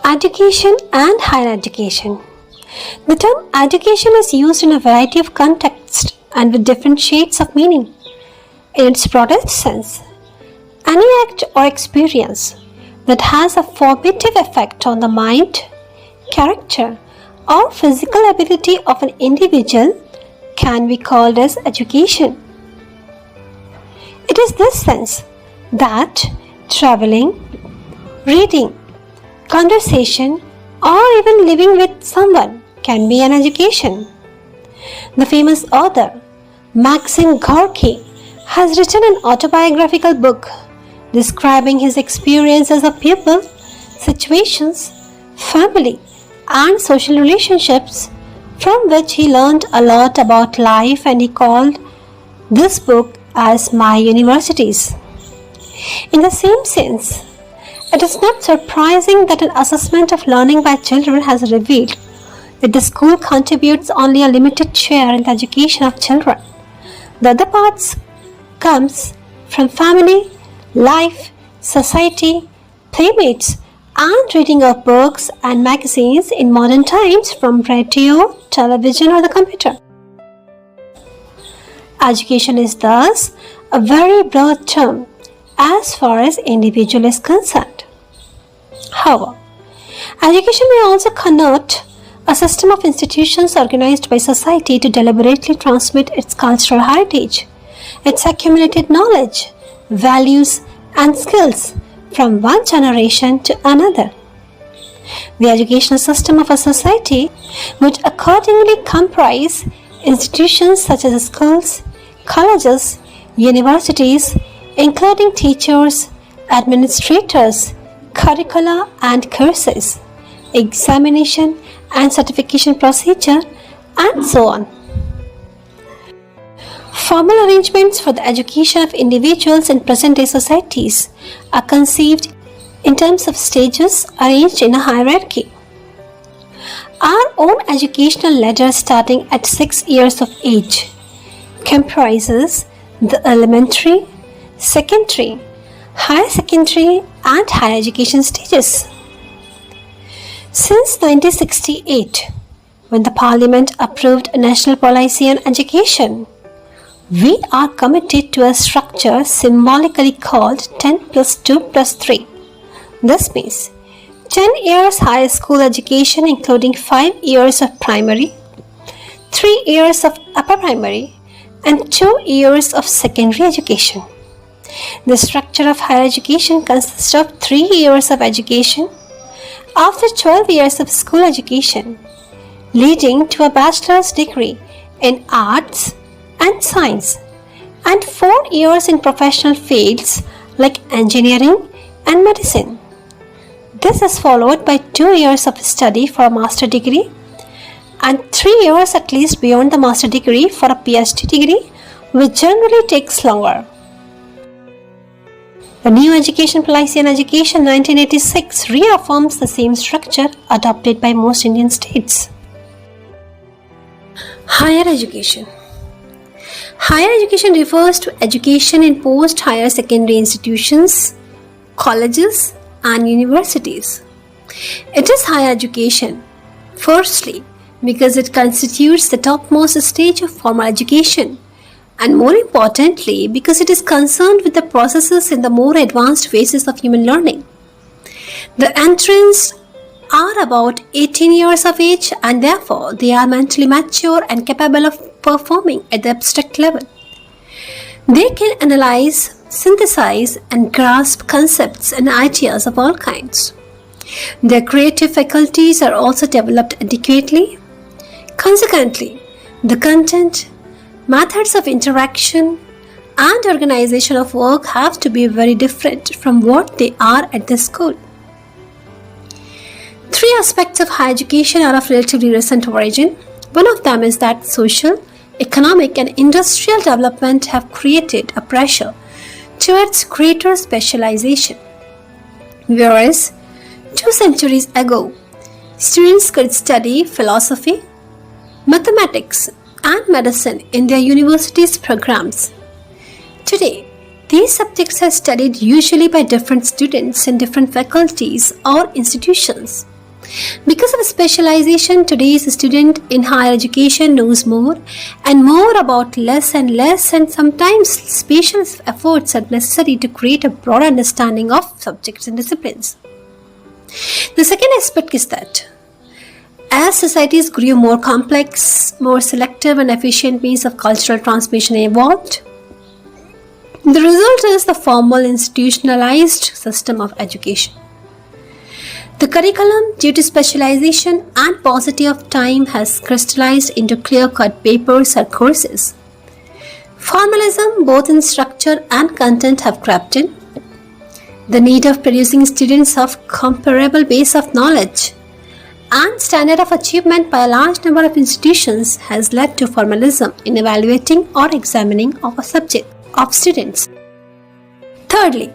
Education and higher education. The term education is used in a variety of contexts and with different shades of meaning. In its broadest sense, any act or experience that has a formative effect on the mind, character, or physical ability of an individual can be called as education. It is this sense that traveling, reading, conversation, or even living with someone can be an education. The famous author Maxim Gorky has written an autobiographical book describing his experiences of people, situations, family, and social relationships, from which he learned a lot about life, and he called this book as My Universities. In the same sense, it is not surprising that an assessment of learning by children has revealed that the school contributes only a limited share in the education of children. The other parts comes from family, life, society, playmates, and reading of books and magazines in modern times from radio, television, or the computer. Education is thus a very broad term as far as individual is concerned. However, education may also connote a system of institutions organized by society to deliberately transmit its cultural heritage, its accumulated knowledge, values, and skills from one generation to another. The educational system of a society would accordingly comprise institutions such as schools, colleges, universities, including teachers, administrators, curricula and courses, examination and certification procedure, and so on. Formal arrangements for the education of individuals in present-day societies are conceived in terms of stages arranged in a hierarchy. Our own educational ladder, starting at 6 years of age, comprises the elementary, secondary, higher secondary, and higher education stages. Since 1968, when the Parliament approved a national policy on education, we are committed to a structure symbolically called 10 plus 2 plus 3. This means 10 years high school education including 5 years of primary, 3 years of upper primary, and 2 years of secondary education. The structure of higher education consists of 3 years of education after 12 years of school education, leading to a bachelor's degree in arts and science, and 4 years in professional fields like engineering and medicine. This is followed by 2 years of study for a master degree and 3 years at least beyond the master degree for a PhD degree, which generally takes longer. The new Education Policy on Education 1986 reaffirms the same structure adopted by most Indian states. Higher education. Higher education refers to education in post-higher secondary institutions, colleges, and universities. It is higher education, firstly, because it constitutes the topmost stage of formal education, and more importantly, because it is concerned with the processes in the more advanced phases of human learning. The entrants are about 18 years of age, and therefore they are mentally mature and capable of performing at the abstract level. They can analyze, synthesize, and grasp concepts and ideas of all kinds. Their creative faculties are also developed adequately. Consequently, the content, methods of interaction, and organization of work have to be very different from what they are at the school. 3 aspects of higher education are of relatively recent origin. One of them is that social, economic, and industrial development have created a pressure towards greater specialization. Whereas 2 centuries ago, students could study philosophy, mathematics, and medicine in their universities' programs. Today, These subjects are studied usually by different students in different faculties or institutions. Because of specialization, today's student in higher education knows more and more about less and less, and sometimes special efforts are necessary to create a broad understanding of subjects and disciplines. The second aspect is that as societies grew more complex, more selective and efficient means of cultural transmission evolved, the result is the formal institutionalized system of education. The curriculum, due to specialization and paucity of time, has crystallized into clear-cut papers or courses. Formalism, both in structure and content, have crept in. The need of producing students of comparable base of knowledge and standard of achievement by a large number of institutions has led to formalism in evaluating or examining of a subject of students. Thirdly,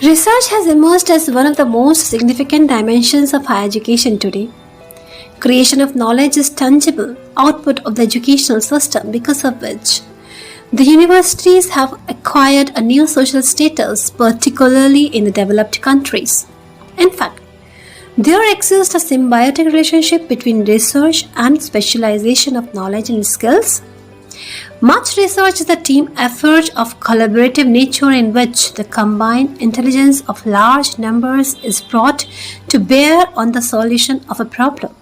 research has emerged as one of the most significant dimensions of higher education today. Creation of knowledge is tangible output of the educational system, because of which the universities have acquired a new social status, particularly in the developed countries. In fact, there exists a symbiotic relationship between research and specialization of knowledge and skills. Much research is a team effort of collaborative nature in which the combined intelligence of large numbers is brought to bear on the solution of a problem.